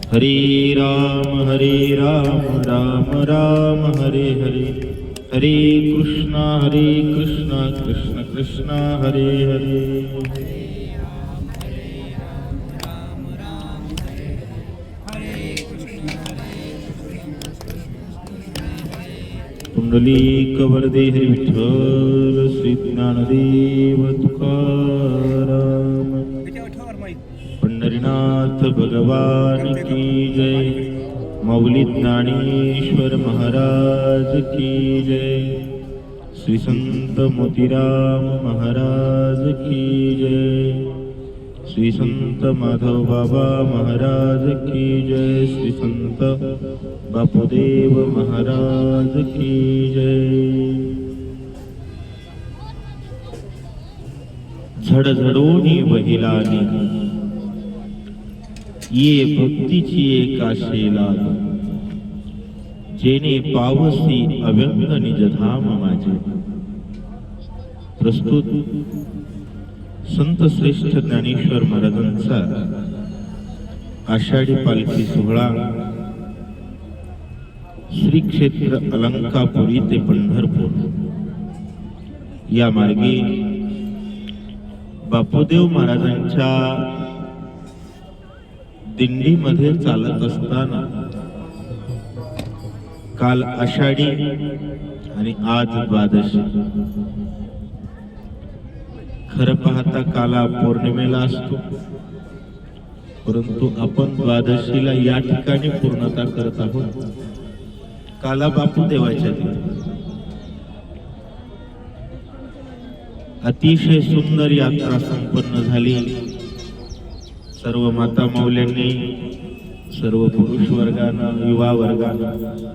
हरे राम राम राम हरे हरे, हरे कृष्णा कृष्ण कृष्ण हरे हरे। पुंडलिक वरदे हरी विठ्ठल, श्री ज्ञानदेव तुकाराम, पंढरीनाथ भगवान की जय, माऊली ज्ञानेश्वर महाराज की जय, श्री संत मोतीराम महाराज की जय, श्री संत माधव बाबा महाराज की जय, श्री संत बापुदेव महाराज की जय। झडझडोनी वहिलानी ये भक्तीची एकाशेला, जेने पावसी अव्यंग निजधाम माझे। प्रस्तुत संत श्रेष्ठ ज्ञानेश्वर महाराजांचा आषाढी पालखी सोहळा श्री क्षेत्र अलंकापुरी ते पंढरपूर या मार्गे बापूदेव महाराजांच्या दिंडीमध्ये चालत असताना काल आषाढी आणि आज द्वादशी, खरं पाहता काला पौर्णिमेला असतो, परंतु आपण द्वादशीला या ठिकाणी पूर्णता करत आहोत, काला बापूदेवाच्या तिथे। अतिशय सुंदर यात्रा संपन्न झाली। सर्व माता माऊल्यांनी, सर्व पुरुष वर्गानं, युवा वर्गानं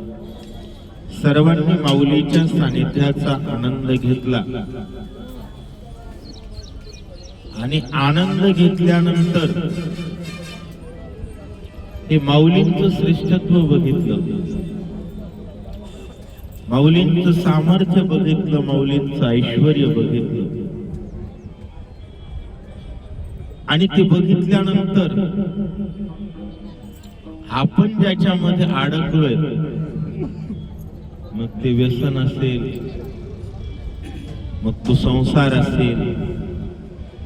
सर्वांनी माऊलीच्या सानिध्याचा आनंद घेतला आणि आनंद घेतल्यानंतर हे माऊलींचं श्रेष्ठत्व बघितलं, माऊलींचं सामर्थ्य बघितलं, माऊलींचं ऐश्वर्य बघितलं आणि ते बघितल्यानंतर आपण ज्याच्यामध्ये अडकलोय, मग ते व्यसन असेल, मग तो संसार असेल,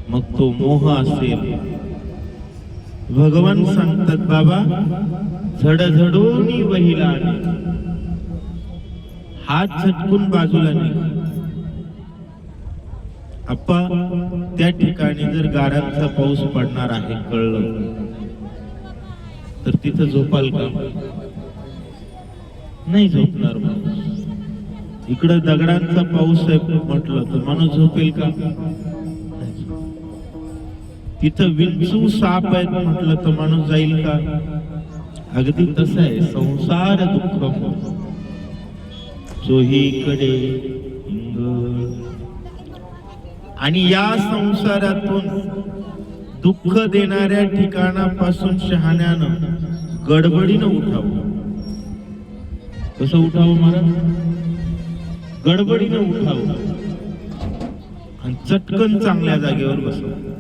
मग तो मोह असेल, भगवान सांगतात बाबा झडझडोनी वहिलाने, हात झटकून बाजूला नाही। आप्पा त्या ठिकाणी जर गारांचा पाऊस पडणार आहे कळलं तर तिथं झोपाल का? नाही झोपणार माणूस। इकडं दगडांचा पाऊस आहे म्हटलं तर माणूस झोपेल का? तिथं विंचू साप आहेत म्हटलं तर माणूस जाईल का? अगदी तसं आहे संसार दुःख चोहीकडे आणि या संसारातून दुःख देणाऱ्या ठिकाणापासून शहाण्यानं गडबडीनं उठावं। कसं उठावं महाराज? गडबडीनं उठावं आणि चटकन चांगल्या जागेवर बसावं।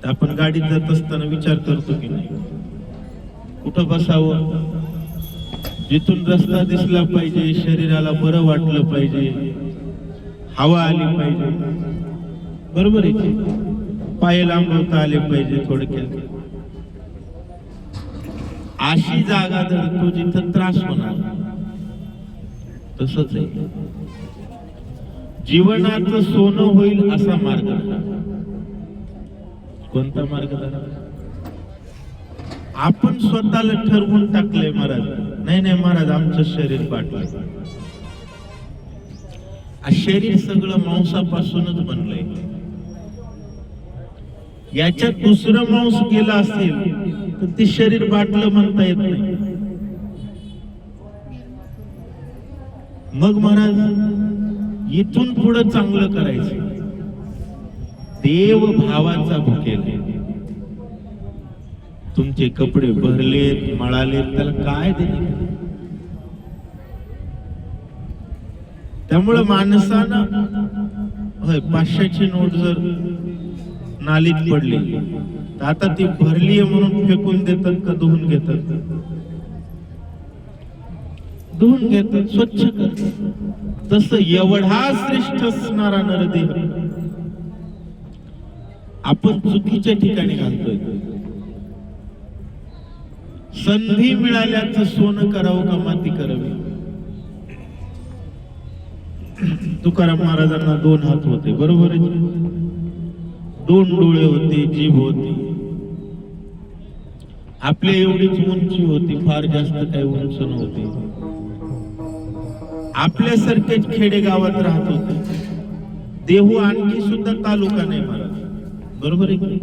आपण गाडीत जात असताना विचार करतो की नाही कुठं बसावं, जिथून रस्ता दिसला पाहिजे, शरीराला बरं वाटलं पाहिजे, हवा आली पाहिजे, बरोबर आहे, पाय लांबवता आले पाहिजे। थोडक्यात अशी जागा धरतो जिथं त्रास होणार। तसंच आहे जीवनाचं सोनं होईल असा मार्ग। कोणता मार्ग? आपण स्वतःला ठरवून टाकलंय महाराज, नाही नाही महाराज आमचं शरीर पाठलं, शरीर सगळं मांसापासूनच बनलंय, याच्यात दुसरं मांस गेलं असेल तर ते शरीर बाटलं म्हणता येत नाही। मग महाराज इथून पुढे चांगलं करायचं, देव भावाचा भुकेल। तुमचे कपडे भरलेत मळालेत त्याला काय देणे? त्यामुळे माणसानं होय 500ची नोट जर नालीत पडली, तर आता ती भरली म्हणून फेकून देतात का धुवून घेतात? धुवून घेतात, स्वच्छ करतात. तसं एवढा श्रेष्ठ असणारा नरदेह आपण चुकीच्या ठिकाणी घालतोय. संधी मिळाल्याचं सोनं करावं का माती करावी? तुकाराम महाराजांना 2 हात होते, बरोबर आहे, 2 डोळे होते, जीभ होती, आपल्या एवढीच उंची होती, फार जास्त काही उंच नव्हती. आपल्यासारखेच खेडेगावात राहत होते. देहू आणखी सुद्धा तालुका नाही महाराज, बरोबर आहे,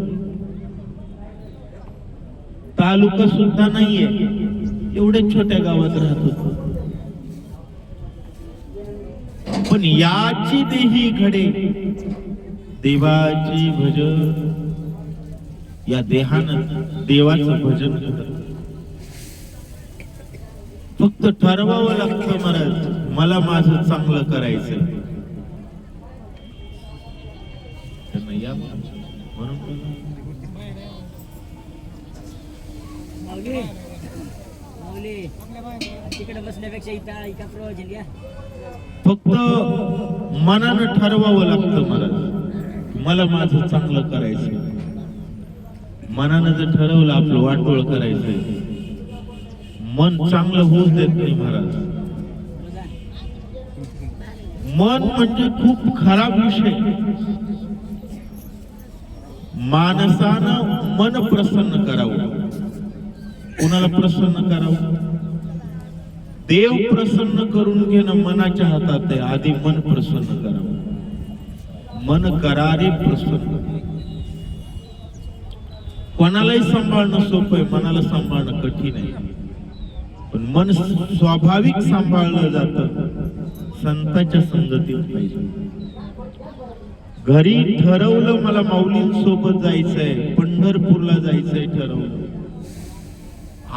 तालुका सुद्धा नाहीये, एवढ्या छोट्या गावात राहत होतो. पण याची देही घडे देवाची भजन, या देहानं देवाचं भजन करत. फक्त ठरवावं लागतं महाराज, मला माझं चांगलं करायचंय. तिकडे बसण्यापेक्षा इथं एका प्रवचन घ्या. फक्त मनानं ठरवावं लागतं महाराज, मला माझं चांगलं करायचंय. मनानं जर ठरवलं आपलं वाटोळ करायचंय, मन चांगलं होऊच देत नाही महाराज. मन म्हणजे खूप खराब विषय. माणसानं मन प्रसन्न करावं. कुणाला प्रसन्न करावं? देव प्रसन्न करून घेणं मनाच्या हातात आहे. आधी मन प्रसन्न करावं. मन करारे प्रसन्न. कोणालाही सांभाळणं सोपं आहे, मनाला सांभाळणं कठीण आहे. पण मन स्वाभाविक सांभाळलं जातं संतांच्या संगतीत पाहिजे. घरी ठरवलं मला माऊलींसोबत जायचंय, पंढरपूरला जायचंय ठरवलं.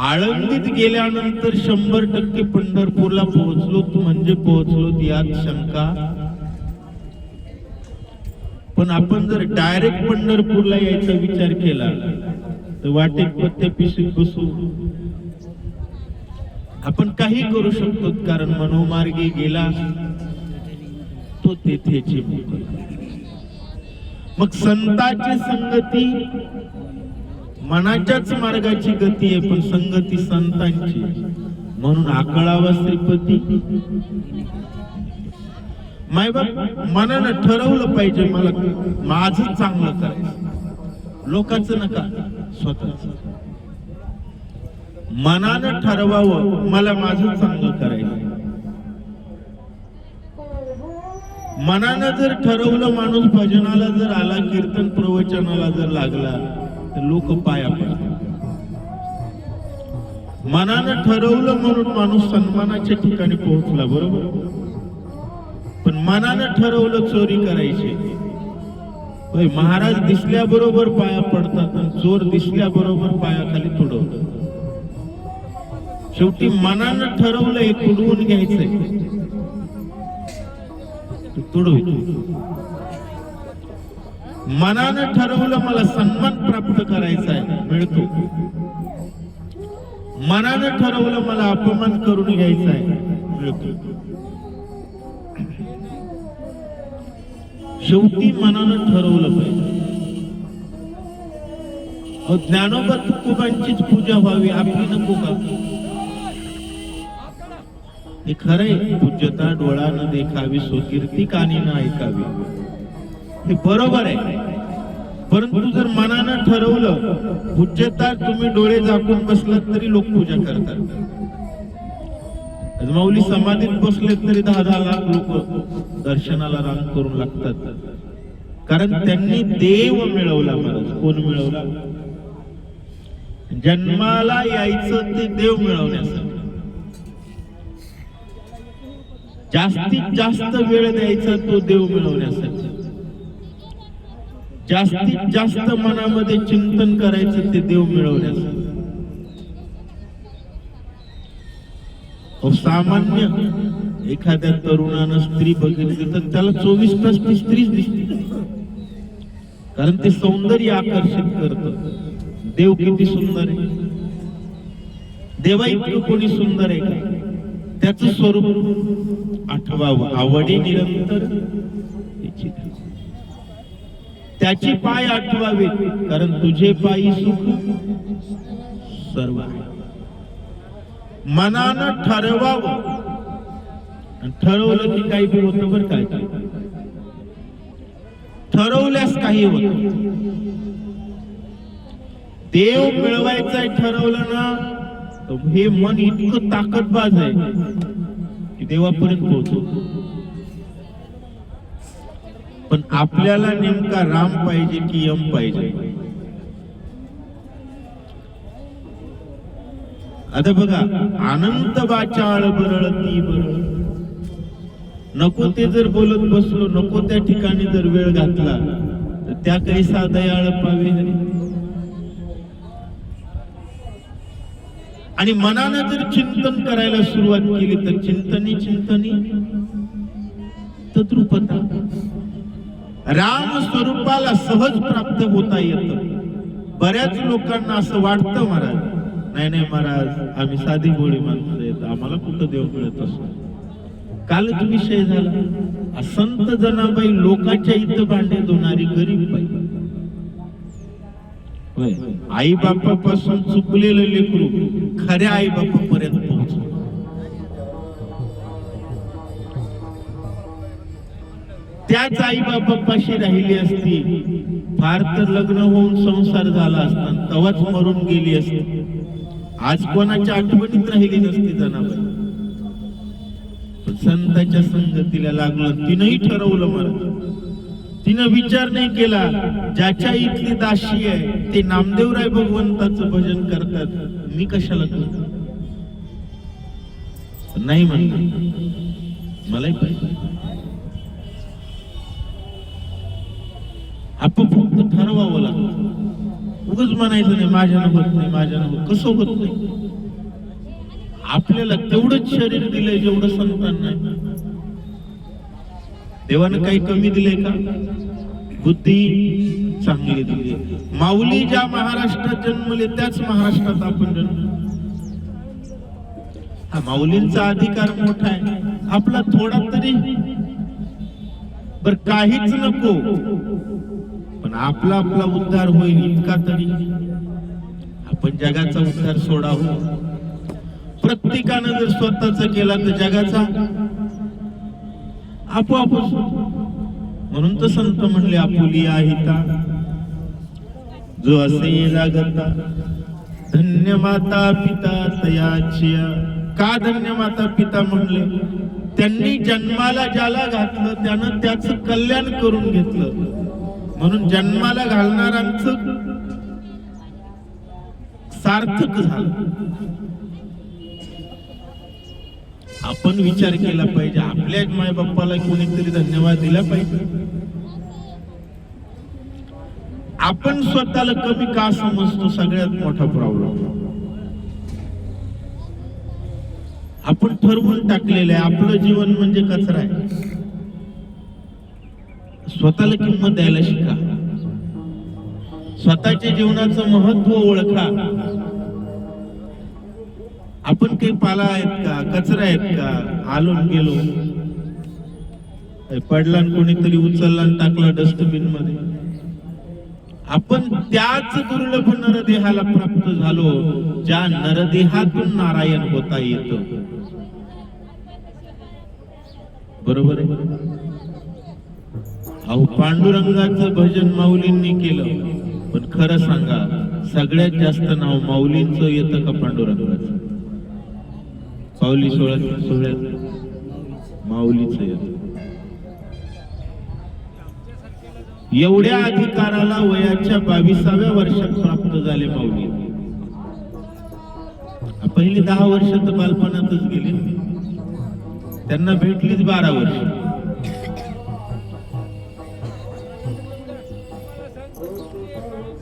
आळंदीत गेल्यानंतर 100% पंढरपूरला पोहोचलो म्हणजे पोहोचलो यात शंका. पण आपण जर डायरेक्ट पंढरपूरला यायचा विचार केला तर वाटेत पत्ते पिशवीत बसू आपण काही करू शकतो, कारण मनोमार्गी गेला तो तेथेची मोकळ. मग संतांची संगती मनाच्याच मार्गाची गती आहे, पण संगती संतांची. म्हणून आकळावा श्रीपती. मायबाप मनानं ठरवलं पाहिजे, मला माझं चांगलं करायचं, लोकांचं नका, स्वतःच. मनानं ठरवावं मला माझं चांगलं करायचं. मनानं जर ठरवलं, माणूस भजनाला जर आला, कीर्तन प्रवचनाला जर लागला, तर लोक पाया पडतात. मनानं ठरवलं म्हणून माणूस सन्मानाच्या ठिकाणी पोहोचला, बरोबर. पण मनानं ठरवलं चोरी करायची, महाराज दिसल्याबरोबर पाया पडतात आणि चोर दिसल्याबरोबर पायाखाली तुडवतात. शेवटी मनानं ठरवलंय तुडवून घ्यायचंय, तुडवतो. मनानं ठरवलं मला सन्मान प्राप्त करायचा आहे, मिळतो. मनानं ठरवलं मला अपमान करून घ्यायचा आहे, मिळतो. शेवटी मनानं ठरवलं पाहिजे. ज्ञानोबा तुकोबांचीच पूजा व्हावी, आपली नको का? हे खरंय, पूज्यता डोळा न देखावी, स्वकीर्ती कानी न ऐकावी, हे बरोबर आहे. परंतु जर मनानं ठरवलं, पूज्यता तुम्ही डोळे झाकून बसलात तरी लोक पूजा करतात. माऊली समाधीत बसले तरी 10-10 लाख लोक दर्शनाला रांग करून लागतात, कारण त्यांनी देव मिळवला. महाराज कोण मिळवला? जन्माला यायचं ते देव मिळवण्यासाठी. जास्तीत जास्त वेळ द्यायचा तो देव मिळवण्यासाठी. जास्तीत जास्त मनामध्ये चिंतन करायचं ते देव मिळवण्यासाठी. सामान्य एखाद्या तरुणानं स्त्री बघितली तर त्याला 24 तास ती स्त्रीच दिसते, कारण ते सौंदर्य आकर्षित करतं. देव किती सुंदर आहे, देवा इतकं कोणी सुंदर आहे का? त्याचं स्वरूप आठवावं. आवडे निरंतर त्याची पाय आठवावे, कारण तुझे पायी सुख सर्व आहे. मनानं ठरवावं, ठरवलं की काही बी होतं. बरं काय ठरवल्यास काही होत. देव मिळवायचंय ठरवलं ना, हे मन इतकं ताकदबाज आहे की देवापर्यंत पोहोचतो. पण आपल्याला नेमका राम पाहिजे की यम पाहिजे? आता बघा, अनंत वाचाळ बरळती बरळ. नको ते जर बोलत बसलो, नको त्या ठिकाणी जर वेळ घातला, तर त्या काही साधयाळ पावे. आणि मनानं जर चिंतन करायला सुरुवात केली तर चिंतनी तद्रूपता राम स्वरूपाला सहज प्राप्त होता येतं. बऱ्याच लोकांना असं वाटतं, महाराज नाही महाराज, आम्ही साधी गोळी माणसं आहेत, आम्हाला कुठं देव मिळत असतो. कालच विषय झाला, संत जनाबाई लोकांच्या इथं भांडे धुणारी गरीब बाई. आई बापापासून चुकलेलं लेकरू खऱ्या आई बापापर्यंत पोहोचलं. त्याच आई बापापाशी राहिली असती, फार तर लग्न होऊन संसार झाला असता, तवाच मरून गेली असती. आज कोणाच्या आठवणीत राहिली नसती जनाबाई. संतांच्या संगतीला लागलं, तिनंही ठरवलं मला. तिनं विचार नाही केला, ज्याच्या इथली दाशी आहे ते नामदेवराय भगवंताचं भजन करतात, मी कशाला करू? नाही म्हणलं, मलाही पाहिजे. आपण फक्त ठरवावं लागतं. उगाच म्हणायचं नाही माझ्यानं होत नाही, माझ्यानं होत. कसं होत नाही? आपल्याला तेवढंच शरीर दिलंय जेवढं संतांना आहे. देवानं काही कमी दिलंय का? बुद्धी चांगली दिली. माऊली ज्या महाराष्ट्रात जन्मले त्याच महाराष्ट्रात आपण जन्मलो. हा माऊलींचा अधिकार मोठा आहे, आपला थोडा तरी. बर काहीच नको, पण आपला उद्धार होईल इतका तरी. आपण जगाचा उद्धार सोडावा. प्रत्येकानं जर स्वतःचा केला तर जगाचा आपोआपच. म्हणून तर संत म्हणले, आपुली आहिता जो असे जागता, धन्य माता पिता तयाचिया. का धन्य माता पिता म्हणले? त्यांनी जन्माला ज्याला घातलं त्यानं त्याचं कल्याण करून घेतलं, म्हणून जन्माला घालणाऱ्यांचं सार्थक झालं. आपण विचार केला पाहिजे, आपल्याच माय बाप्पाला कोणीतरी धन्यवाद दिला पाहिजे. आपण स्वतःला कमी का समजतो? सगळ्यात मोठा प्रॉब्लेम. आपण ठरवून टाकलेलं आहे आपलं जीवन म्हणजे कचरा आहे. स्वतःला किंमत द्यायला शिका. स्वतःच्या जीवनाचं महत्व ओळखा. आपण काही पाला आहेत का, कचरा आहेत का? आलो गेलो, पडला कोणीतरी उचलला टाकला डस्टबिन मध्ये. आपण त्याच दुर्लभ नरदेहाला प्राप्त झालो ज्या नरदेहातून नारायण होता येतं. बरोबर आहे? अहो, पांडुरंगाचं भजन माऊलींनी केलं, पण खरं सांगा सगळ्यात जास्त नाव माऊलींचं येतं का पांडुरंगाचं? पाऊली सोहळ्यात माऊलीचं येतं. एवढ्या अधिकाराला वयाच्या 22व्या वर्षात प्राप्त झाले माऊली. पहिली 10 वर्ष तर बालपणातच गेली, त्यांना भेटलीच 12 वर्ष.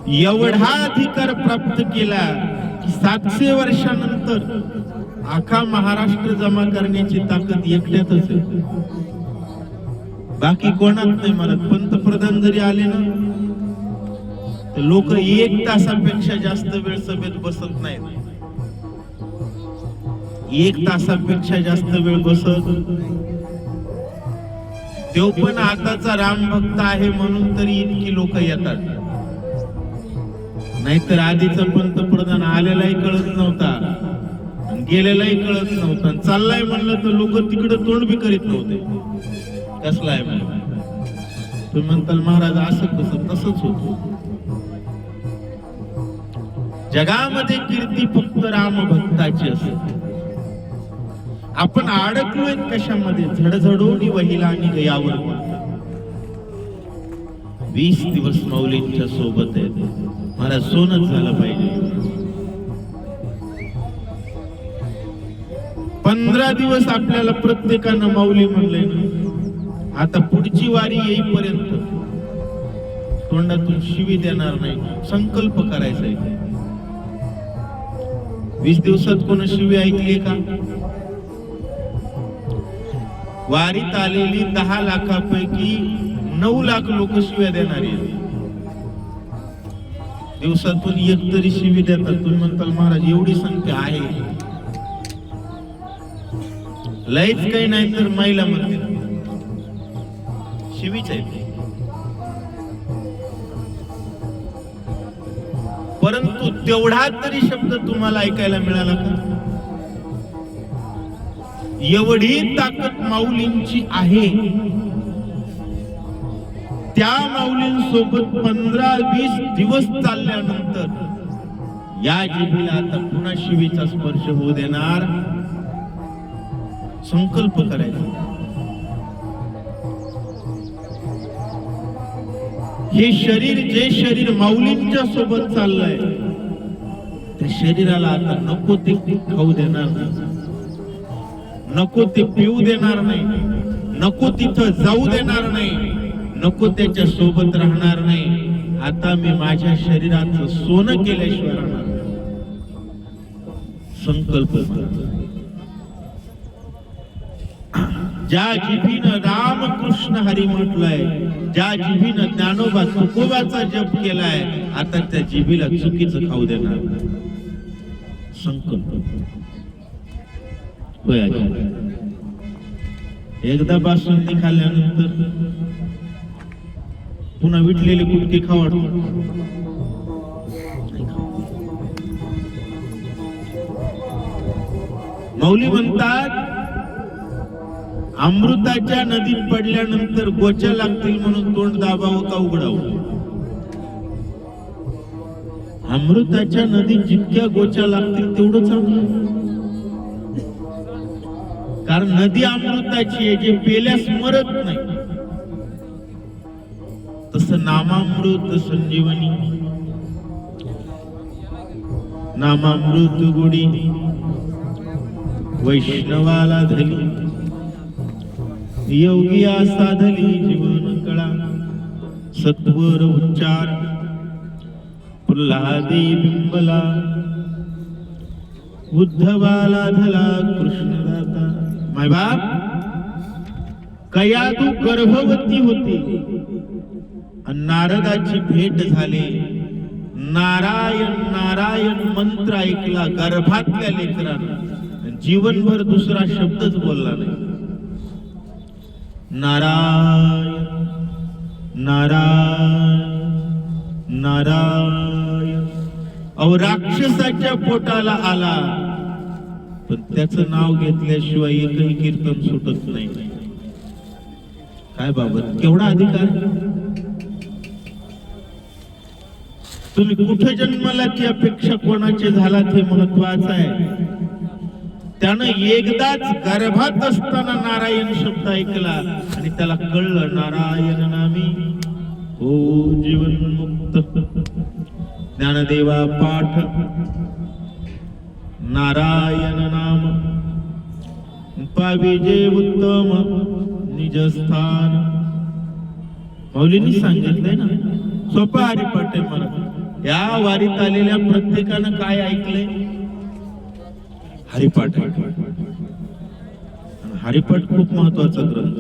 एवढा अधिकार प्राप्त केला की 700 वर्षानंतर आखा महाराष्ट्र जमा करण्याची ताकद एकट्यातच आहे. बाकी कोणात नाही. मला पंतप्रधान जरी आले ना तर लोक 1 तासापेक्षा जास्त वेळ सभेत बसत नाहीत. 1 तासापेक्षा जास्त वेळ बसत. तो पण आताचा राम भक्त आहे म्हणून तरी इतकी लोक येतात. नाहीतर आधीचा पंतप्रधान आलेलाही कळत नव्हता, गेलेलाही कळत नव्हता. चाललाय म्हणलं तर लोक तिकडे तोंड बी करीत नव्हते. कसला आहे म्हणून तुम्ही म्हणताल महाराज असं कसं? तसंच होत. जगामध्ये कीर्ती फक्त राम भक्ताची असते. आपण अडकलोय कशामध्ये? झडझडून वहिला आणि गयावर. 20 दिवस माऊलींच्या सोबत आहे. मला सोनच झालं पाहिजे. 15 दिवस आपल्याला प्रत्येकानं माऊली म्हणलंय ना. आता पुढची वारी येईपर्यंत तोंडातून शिवी देणार नाही. संकल्प करायचा आहे. 20 दिवसात कोण शिवी ऐकली का? वारीत आलेली 10 लाखापैकी 9 लाख लोक शिव्या देणारी आहेत. दिवसातून एक तरी शिवी देतात. तुम्ही म्हणताल महाराज एवढी संख्या आहे? लयच काही नाही तर महिला म्हणते शिवीच आहे. परंतु तेवढा तरी शब्द तुम्हाला ऐकायला मिळाला का? एवढी ताकद माऊलींची आहे. त्या माऊलींसोबत 15-20 दिवस चालल्यानंतर या जिभेला आता पुन्हा शिवीचा स्पर्श होऊ देणार. संकल्प करायचा. हे शरीर, जे शरीर माऊलींच्या सोबत चाललंय, त्या शरीराला आता नको ते खाऊ देणार नाही, नको ते पिऊ देणार नाही, नको तिथं जाऊ देणार नाही, नको त्याच्या सोबत राहणार नाही. आता मी माझ्या शरीराचं सोनं केल्याशिवाय राहणार. संकल्प. ज्या जिभीनं रामकृष्ण हरी म्हटलंय, ज्या जिभीनं ज्ञानोबा तुकोबाचा जप केलाय, आता त्या जिभीला चुकीचं खाऊ देणार. संकल्प. एकदा बासुंदी खाल्ल्यानंतर पुन्हा विटलेली कुटकी खावड. माऊली म्हणतात अमृताच्या नदीत पडल्यानंतर गोच्या लागतील म्हणून तोंड दाबावं का उघडावं? अमृताच्या नदीत जितक्या गोच्या लागतील तेवढं चांगलं. कारण नदी अमृताची आहे, जे पेल्यास मरत नाही. तसं नामामृत संजीवनी, नामामृत गोडी वैष्णवाला धली, योगिया साधली जीवन कळा. सत्वर उच्चार प्रल्हादी बिंबला, उद्धवाला धला कृष्णदाता. माय बाप, कयादू गर्भवती होती आणि नारदाची भेट झाली. नारायण नारायण मंत्र ऐकला गर्भातल्या लेकरानं, जीवनभर दुसरा शब्दच बोलला नाही. नारायण नारायण नारायण. अहो, राक्षसाच्या पोटाला आला, पण त्याचं नाव घेतल्याशिवाय एकही कीर्तन सुटत नाही. काय बाबत, केवढा अधिकार. तुम्ही कुठे जन्माला ती अपेक्षा कोणाची झालात हे महत्वाचं आहे. त्यानं एकदाच गर्भात असताना नारायण शब्द ऐकला आणि त्याला कळलं नारायण नामी हो जीवन मुक्त. ज्ञानदेवा पाठ नारायण नाम पाविजे उत्तम निजस्थान. माऊलींनी सांगितलंय ना, सोपा हरिपाठ आहे. मला या वारीत आलेल्या प्रत्येकानं काय ऐकलंय? हरिपाठ. हरिपाठ खूप महत्वाचा ग्रंथ.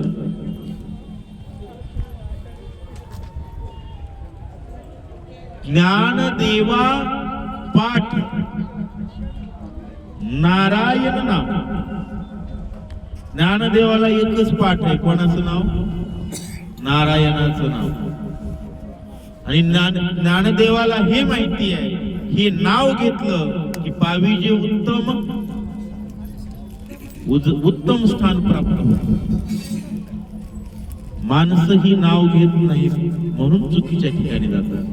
ज्ञानदेवा पाठ नारायण नाम. ज्ञानदेवाला एकच पाठ आहे. कोणाचं नाव? नारायणाचं नाव. आणि ज्ञानदेवाला हे माहिती आहे, हे नाव घेतलं की पाविजे उत्तम स्थान प्राप्त होतं. माणसं ही नाव घेत नाही म्हणून चुकीच्या ठिकाणी जातात.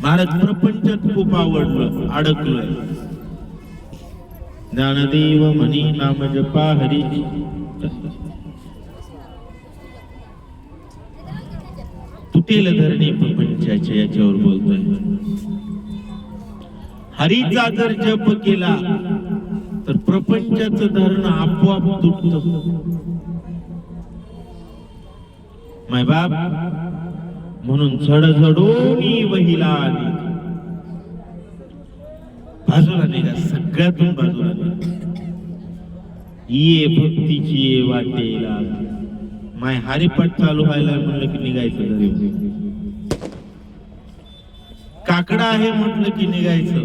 महाराज प्रपंचात खूप आवडलं, अडकलोय. ज्ञानदेव म्हणी नाम जपा हरी. तुटेल धरणी प्रपंचाच्या याच्यावर बोलतोय. हरीचा जर जप केला तर प्रपंचाचं धरण आपोआप तुटत. माय बाप म्हणून झडझडोनी वहिला आली. बाजूला निघा, सगळ्यातून बाजूला निघा. ये भक्तीची ये वाटेला. माय हरिपाठ चालू व्हायला म्हणलं की निघायचं घरी. काकडा आहे म्हटलं की निघायचं.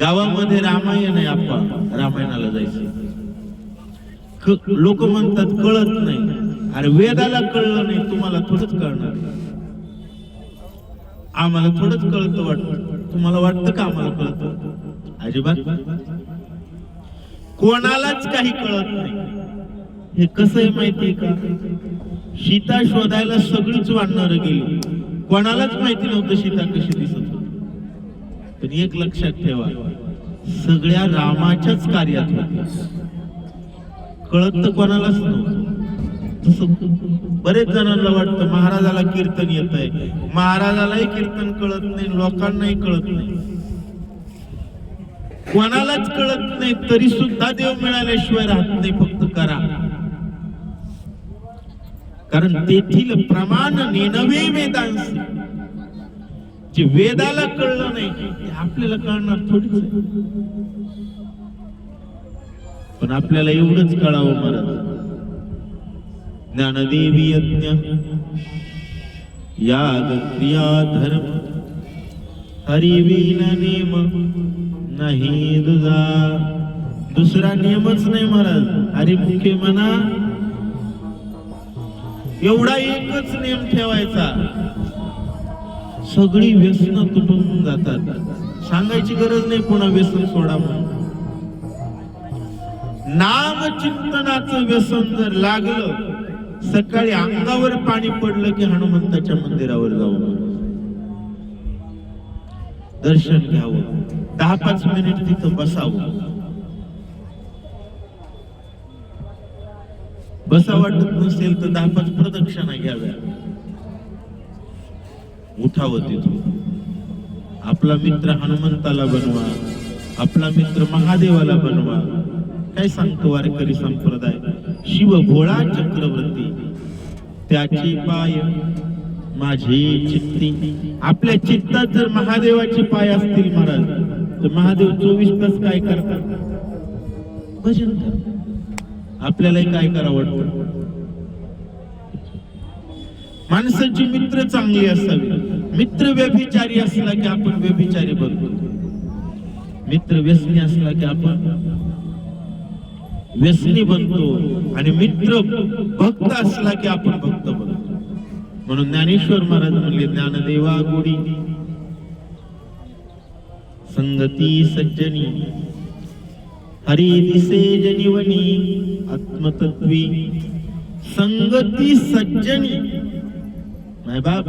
गावामध्ये रामायण आहे, आप्पा रामायणाला जायचं. लोक म्हणतात कळत नाही. अरे वेदाला कळलं नाही, तुम्हाला थोडंच कळणार. आम्हाला थोडंच कळतं वाटतं. तुम्हाला वाटतं का आम्हाला कळतं? अजिबात कोणालाच काही कळत नाही. हे कसं आहे माहितीये का? सीता शोधायला सगळीच वानर गेली, कोणालाच माहिती नव्हतं सीता कशी दिसत होती. पण एक लक्षात ठेवा, सगळ्या रामाच्याच कार्यात होत्या. कळत तर कोणालाच नव्हतं. बरेच जणांना वाटतं महाराजाला कीर्तन येत आहे, महाराजालाही कीर्तन कळत नाही, लोकांनाही कळत नाही, कोणालाच कळत नाही. तरी सुद्धा देव मिळाल्याशिवाय राहत नाही. फक्त करा, कारण तेथील प्रमाण नेनवे वेदांस. जे वेदाला कळलं नाही ते आपल्याला कळणार थोडीच आहे. पण आपल्याला एवढंच कळावं महाराज. ज्ञानदेवी यज्ञ याग क्रिया धर्म हरिवीन नेम नाही दुजा. दुसरा नियमच नाही महाराज. हरिमुखे म्हणा, एवढा एकच नियम ठेवायचा. सगळी व्यसन तुटून जातात. सांगायची गरज नाही पुन्हा व्यसन सोडा म्हणून. नाम चिंतनाचं व्यसन जर लागलं, सकाळी अंगावर पाणी पडलं की हनुमंताच्या मंदिरावर जावं, दर्शन घ्यावं, 10-5 मिनिट तिथं बसावं. बसा वाटत नसेल तर 10-5 प्रदक्षिणा घ्याव्या. उठावं तिथून. आपला मित्र हनुमंताला बनवा, आपला मित्र महादेवाला बनवा. काय सांगतो वारकरी संप्रदाय? शिव भोळा चक्रवर्ती त्याचे पाय माझे चित्ती. आपल्या चित्तात जर महादेवाचे पाय असतील महाराज, तर महादेव 24 तास काय करतात? भजन करतात. आपल्यालाही काय करावं वाटतं? माणसाची मित्र चांगली असावी. मित्र व्यभिचारी असला की आपण व्यभिचारी बनतो. मित्र व्यसनी असला की आपण व्यसनी बनतो. आणि मित्र भक्त असला की आपण भक्त बनतो. म्हणून ज्ञानेश्वर महाराज म्हणले, ज्ञानदेवा गोडी संगती सज्जनी हरी दिसे जनिवनी आत्मतत्वी. संगती सज्जनी. नाही बाप,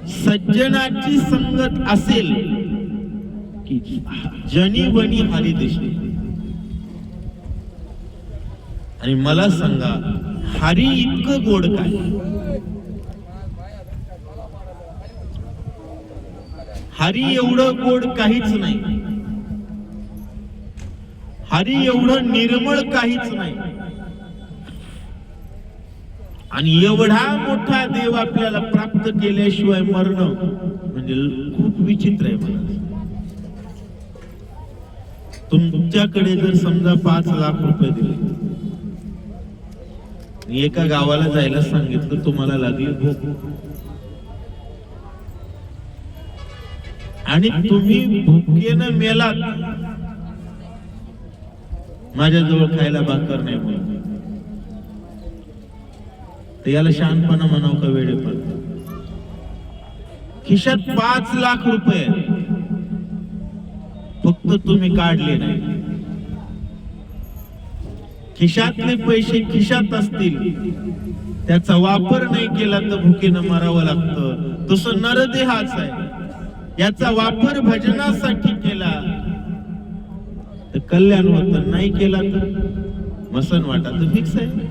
सज्जनाची संगत असेल की जनिवनी हरी दिसे. आणि मला सांगा, हरी इतकं गोड काय? हरी एवढं गोड काहीच नाही. हरी एवढं निर्मळ काहीच नाही. आणि एवढा मोठा देव आपल्याला प्राप्त केल्याशिवाय मरणं म्हणजे खूप विचित्र आहे. मला तुमच्याकडे जर समजा 5 लाख रुपये दिले, एका गावाला जायला सांगितलं, तुम्हाला लागली भूक, आणि तुम्ही भुकेनं मेलात, माझ्याजवळ खायला भाकर नाही म्हणून, तर याला शहाणपणा म्हणावं का वेडेपण? खिशात 5 लाख रुपये फक्त तुम्ही काढले नाही. खिशातले पैसे खिशात असतील, त्याचा वापर नाही केला तर भुकेनं मरावं लागतं. तसं नरदेहाच आहे, याचा वापर भजनासाठी केला तर कल्याण होतं, नाही केला तर मसन वाटा तर फिक्स आहे.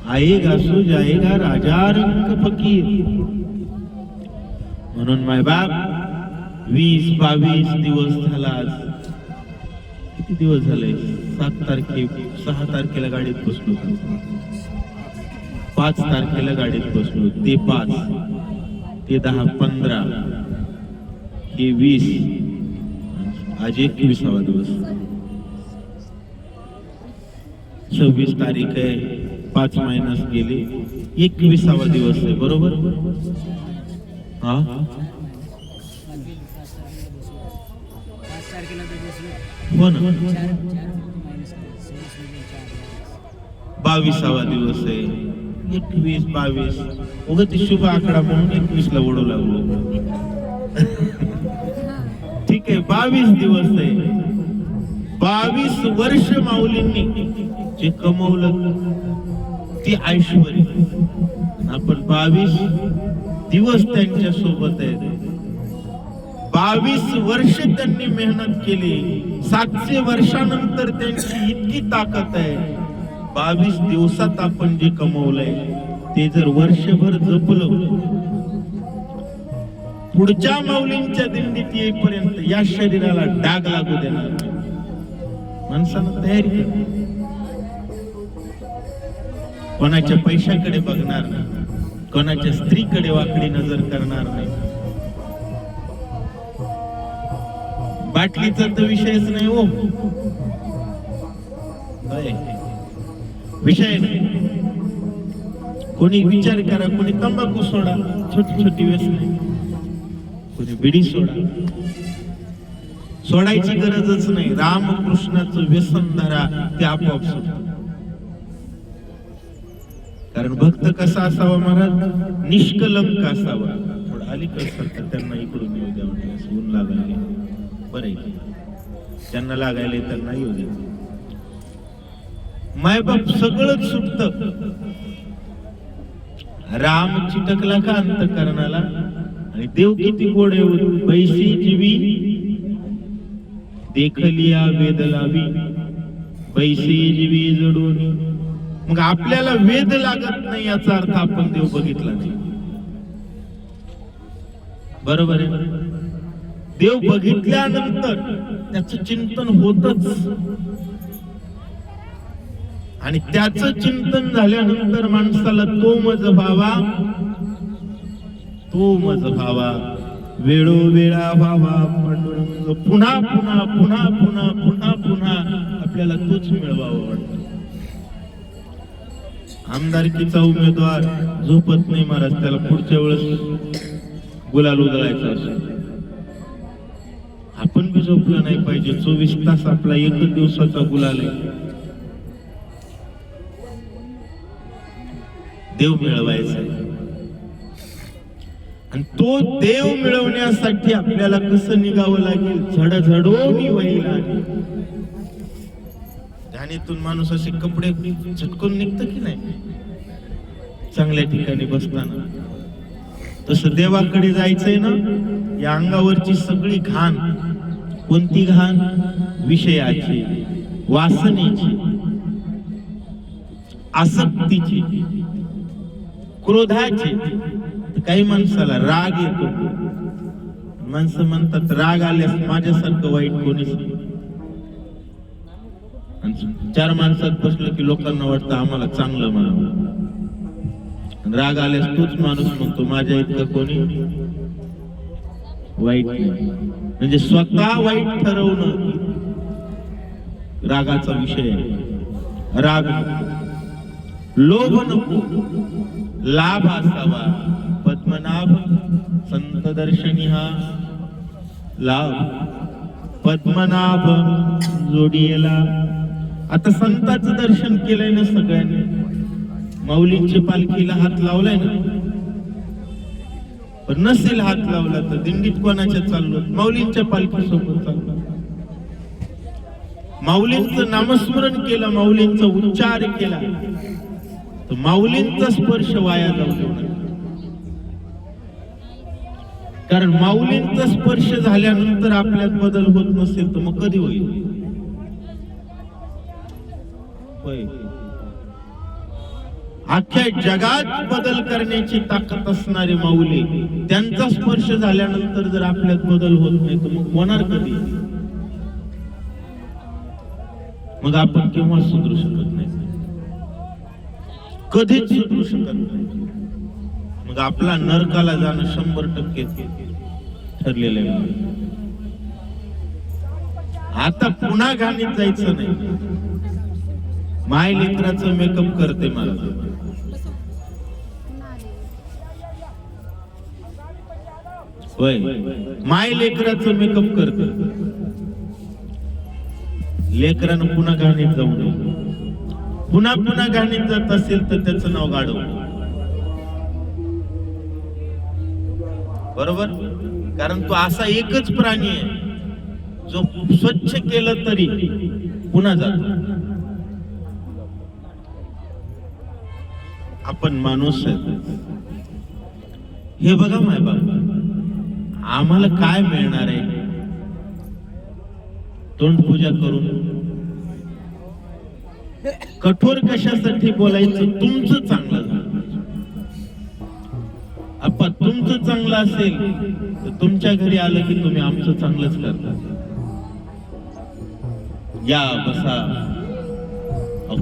आएगा सो जाएगा राजा रंग फकीर. म्हणून मायबाप 20-22 दिवस झाला. आज किती दिवस झाले? 6 तारखेला गाडीत बसलो, 5 तारखेला गाडीत बसलो, ते 5, ते 10, 15, हे 20, आज 21वा दिवस. 26 तारीख आहे, 5 मायनस गेले, 21वा दिवस आहे. बरोबर? हा, 5 तारखेला हो ना. 22वा दिवस आहे. 21, 22 उगा ते शुभ आकडा म्हणून 21ला ओढू लागलो. ठीक आहे, 22 दिवस आहे. 22 वर्ष माऊलींनी जे कमवलं ते ऐश्वर्य, आपण 22 दिवस त्यांच्या सोबत आहेत. 22 वर्ष त्यांनी मेहनत केली. 700 वर्षानंतर त्यांची इतकी ताकद आहे. 22 दिवसात आपण जे कमवलंय ते जर वर्षभर जपलं, पुढच्या माऊलींच्या दिंडीत येईपर्यंत या शरीराला डाग लागू देणार नाही. माणसानं तयारी कर, कोणाच्या पैशाकडे बघणार नाही, कोणाच्या स्त्रीकडे वाकडी नजर करणार नाही. बाटलीचा तर विषयच नाही हो, विषय नाही. कोणी विचार करा, कोणी तंबाखू सोडा, छोटी छोटी व्यसने, कोणी बिडी सोडा, सोडायची गरजच नाही. रामकृष्णाचं व्यसन धरा, ते आपोआप सुटतं. कारण भक्त कसा असावा महाराज? निष्कलंक असावा. थोडं अलीकडे सरकार त्यांना इकडून येऊ द्या, म्हणजे ऊन लागायला बरं, त्यांना लागायला तर नाही येऊ द्या. मायबाप सगळंच सुटत. राम चिटकला का अंतःकरणाला, आणि देव किती गोड आहे. पैसे जीवी देखलिया वेद लावी, पैसे जीवी जडून. मग आपल्याला वेद लागत नाही याचा अर्थ आपण देव बघितला नाही. बरोबर आहे. देव बघितल्यानंतर त्याचं चिंतन होतच, आणि त्याचं चिंतन झाल्यानंतर माणसाला तो मज व्हावा, तो मज व्हावा, वेळोवेळा व्हावा. पुन्हा पुन्हा पुन्हा पुन्हा पुन्हा पुन्हा आपल्याला तोच मिळवावा वाटतो. आमदारकीचा उमेदवार झोपत नाही महाराज, त्याला पुढच्या वेळेस गुलाल उधळायचा असतो. आपण बी झोपलं नाही पाहिजे. 24 तास आपला एकच दिवसाचा गुलाल आहे. देव मिळवायचा, आणि तो देव मिळवण्यासाठी आपल्याला कसं निघावं लागेल? झडझडोनी वहील आली. ध्यानीतून माणूस असे कपडे झटकून निघतं की नाही चांगल्या ठिकाणी बसताना? तसं देवाकडे जायचंय ना, या अंगावरची सगळी घाण, कोणती घाण? विषयाची, वासनेची, आसक्तीची, क्रोधाची. काही माणसाला राग येतो. माणसं म्हणतात राग आल्यास माझ्यासारखं वाईट कोणीच नाही. 4 माणसात बसलं की लोकांना वाटतं आम्हाला चांगलं म्हणावं. राग आल्यास तोच माणूस म्हणतो माझ्या इतकं कोणी वाईट नाही. म्हणजे स्वतः वाईट ठरवणं रागाचा विषय आहे. राग लोभ नको, लाभ असावा. पद्मनाभ संत दर्शनी हा लाभ पद्मनाभ जोडियेला. आता संतांचं दर्शन केलंय ना सगळ्यांनी, माऊलींच्या पालखीला हात लावलाय ना. पण नसेल हात लावला तर दिंडीत कोणाच्या चाललो? माऊलींच्या पालखी सोबत चाललो. माऊलींचं नामस्मरण केलं, माऊलींचा उच्चार केला तर माऊलींचा स्पर्श वाया जाऊ देऊ नका. कारण माऊलींचा स्पर्श झाल्यानंतर आपल्यात बदल होत नसेल तर मग कधी होईल? होय. अख्ख्या जगात बदल करण्याची ताकद असणारे माऊली, त्यांचा स्पर्श झाल्यानंतर जर आपल्यात बदल होत नाही तर मग होणार कधी? मग आपण केव्हा सुधरू शकत नाही, कधीच सुधरू शकत नाही. मग आपला नरकाला जाणं 100% ठरलेलं आहे. आता पुन्हा घाणीत जायचं नाही. माय लेकराचं मेकअप करते मला, होय, माय लेकराचं मेकअप करते. लेकरानं पुन्हा घाणीत जाऊ नये. पुन्हा पुन्हा घाणीत जात असेल तर त्याचं नाव गाढव. बरोबर? कारण तो असा एकच प्राणी आहे जो स्वच्छ केलं तरी पुन्हा जातो. आपण माणूस आहे. हे बघा माय बाबा, आम्हाला काय मिळणार आहे तोंडपूजा करून? कठोर कशासाठी बोलायचं? तुमचं चांगलं झालं. आपण तुमचं चांगलं असेल तर तुमच्या घरी आलं की तुम्ही आमचं चांगलंच करता. या बसा.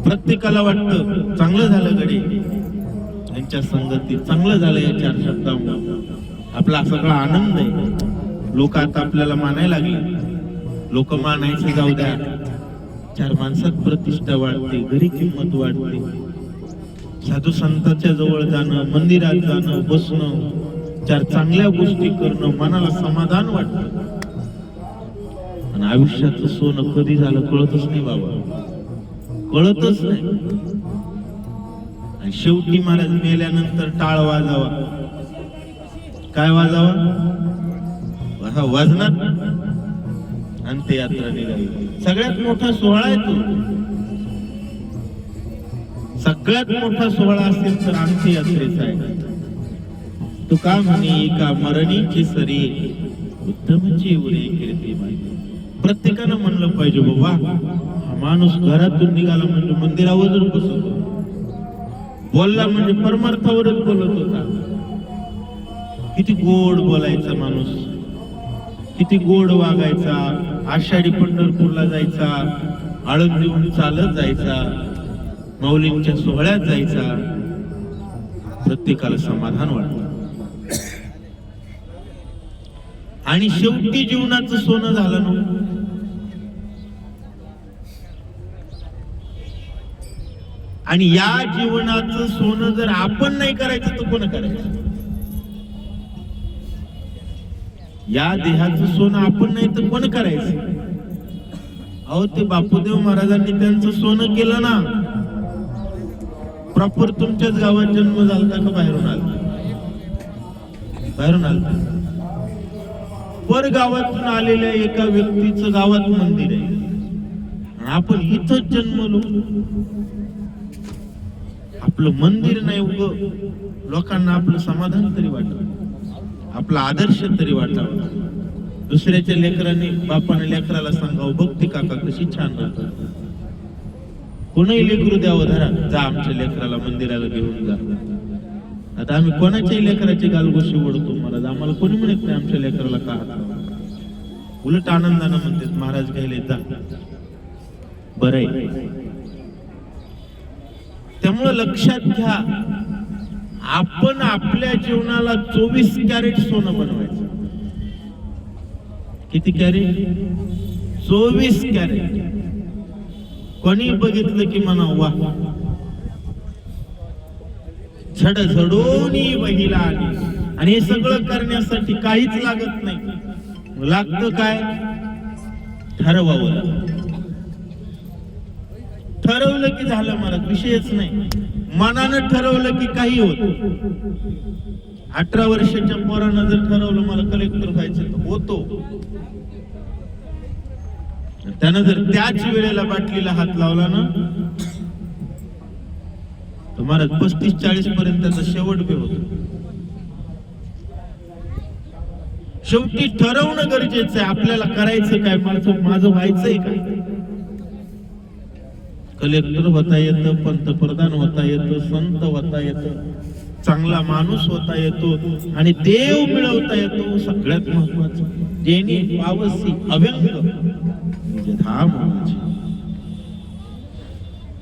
प्रत्येकाला वाटतं चांगलं झालं गडे, यांच्या संगतीत चांगलं झालं, या 4 शब्दांमुळे आपला सगळा आनंद आहे. लोक आता आपल्याला मानायला लागले. लोक मानायचे जाऊ द्या, 4 माणसात प्रतिष्ठा वाढते, घरी किंमत वाढते. साधू संतांच्या जवळ जाणं, मंदिरात जाणं, बसणं, 4 चांगल्या गोष्टी करणं, मनाला समाधान वाटतं. आणि आयुष्याचं सोनं कधी झालं कळतच नाही बाबा, कळतच नाही. आणि शेवटी महाराज मेल्यानंतर टाळ वाजावा. काय वाजावा? वाजनात अंत्ययात्रा निघाली. सगळ्यात मोठा सोहळा आहे तो. सगळ्यात मोठा सोहळा असेल तर अंत्ययात्रेचा आहे. तो का म्हणे का मरणीची सरी उत्तमची उरे कीर्ती माहिती. प्रत्येकानं म्हणलं पाहिजे बाबा, हा माणूस घरातून निघाला म्हणजे मंदिरावरच बसतो, बोलला म्हणजे परमार्थावरच बोलत होता. किती गोड बोलायचा माणूस, किती गोड वागायचा. आषाढी पंढरपूरला जायचा, आळंदीहून चालत जायचा, माऊलींच्या सोहळ्यात जायचा. प्रत्येकाला समाधान वाटतं. आणि शेवटी जीवनाचं सोनं झालं ना. आणि या जीवनाचं सोनं जर आपण नाही करायचं तर कोण करायचं? या देहाचं सोनं आपण नाही तर कोण करायचं? अहो, ते बापूदेव महाराजांनी त्यांचं सोनं केलं ना. प्रॉपर तुमच्याच गावात जन्म झाला का बाहेरून आला? बाहेरून आला. पर गावातून आलेल्या एका व्यक्तीचं गावात मंदिर आहे, आपण इथंच जन्मलो. आपलं मंदिर नाही उग लोकांना आपलं समाधान तरी वाटावं, आपला आदर्श तरी वाटावा. दुसऱ्याच्या लेकरांनी बापाने लेकराला सांगावं, बघ ती काका कशी छान राहतात. कोणीही लेकरू द्यावं, धरा जा आमच्या लेकराला मंदिराला घेऊन जा. आता आम्ही कोणाच्याही लेकराची गालगोशी ओढतो महाराज, आम्हाला कोणी म्हणत नाही आमच्या लेकराला का हात. उलट आनंदानं म्हणतात महाराज घ्यायला जा, बरं आहे. त्यामुळे लक्षात घ्या, आपण आपल्या जीवनाला 24 कॅरेट सोनं बनवायचं. किती कॅरेट? 24 कॅरेट. कोणी बघितलं की म्हणा वा, झडझडोनी बहिला आली. आणि हे सगळं करण्यासाठी काहीच लागत नाही, लागतं काय? ठरवावं लागतं. ठरवलं की झालं, मला विषयच नाही. मनानं ठरवलं की काही होत. 18 वर्षाच्या पोरानं जर ठरवलं मला कलेक्टर व्हायचं तर होतो. त्यानं जर त्याच वेळेला बाटलीला हात लावला ना तर महाराज 35-40 पर्यंत त्याचा शेवट बी होतो. शेवटी ठरवणं गरजेचं आहे. आपल्याला करायचं काय, माझं व्हायचंय काय? कलेक्टर होता येतं, पंतप्रधान होता येतं, संत होता येतं, चांगला माणूस होता येतो आणि देव मिळवता येतो. सगळ्यात महत्वाचं जेनी पावसी अव्यंग म्हणजे धाम.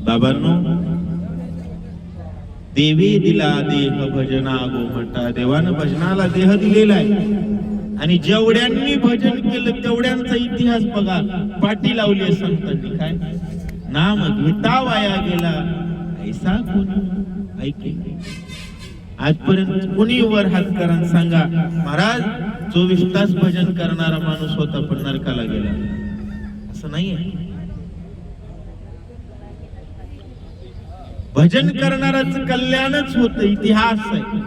बाबांनो, देवी दिला देह भजना गोमटा. देवानं भजनाला देह दिलेला आहे आणि जेवढ्यांनी भजन केलं तेवढ्यांचा इतिहास बघा. पाठी लावली संतांनी, काय नाम घेता वाया गेला ऐसा कोणी ऐके. आजपर्यंत कोणी वर हात करा सांगा, महाराज 24 तास भजन करणारा माणूस होता पण नरकाला गेला. असं नाहीये. भजन करणाराचं कल्याणच होतं. इतिहास आहे,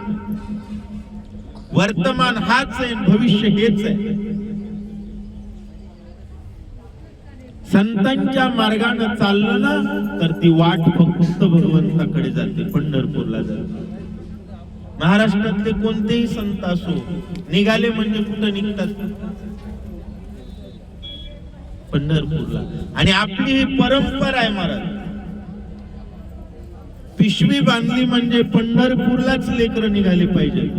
वर्तमान हाच आहे, भविष्य हेच आहे. संतांच्या मार्गाने चाललं ना तर ती वाट फक्त भगवंताकडे जाते, पंढरपूरला जाते. महाराष्ट्रातले कोणतेही संत असो, निघाले म्हणजे कुठं निघतात? पंढरपूरला. आणि आपली ही परंपरा आहे महाराज. पिशवी बांधली म्हणजे पंढरपूरलाच लेकरं निघाली पाहिजे,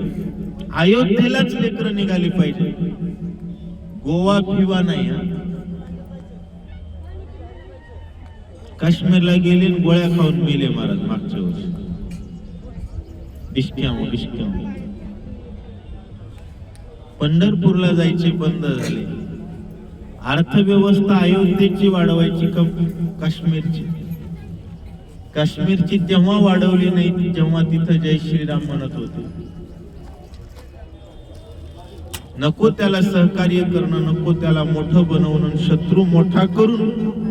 अयोध्येलाच लेकरं निघाली पाहिजे. गोवा फिवा नाही. काश्मीरला गेले गोळ्या खाऊन मेले महाराज मागच्या वर्षी. डिस्क्या. पंढरपूरला जायचे बंद झाले. अर्थव्यवस्था अयोध्येची वाढवायची का काश्मीरची? काश्मीरची तेव्हा वाढवली नाही जेव्हा तिथं जय श्रीराम म्हणत होते. नको त्याला सहकार्य करणं, नको त्याला मोठं बनवणं, शत्रू मोठा करून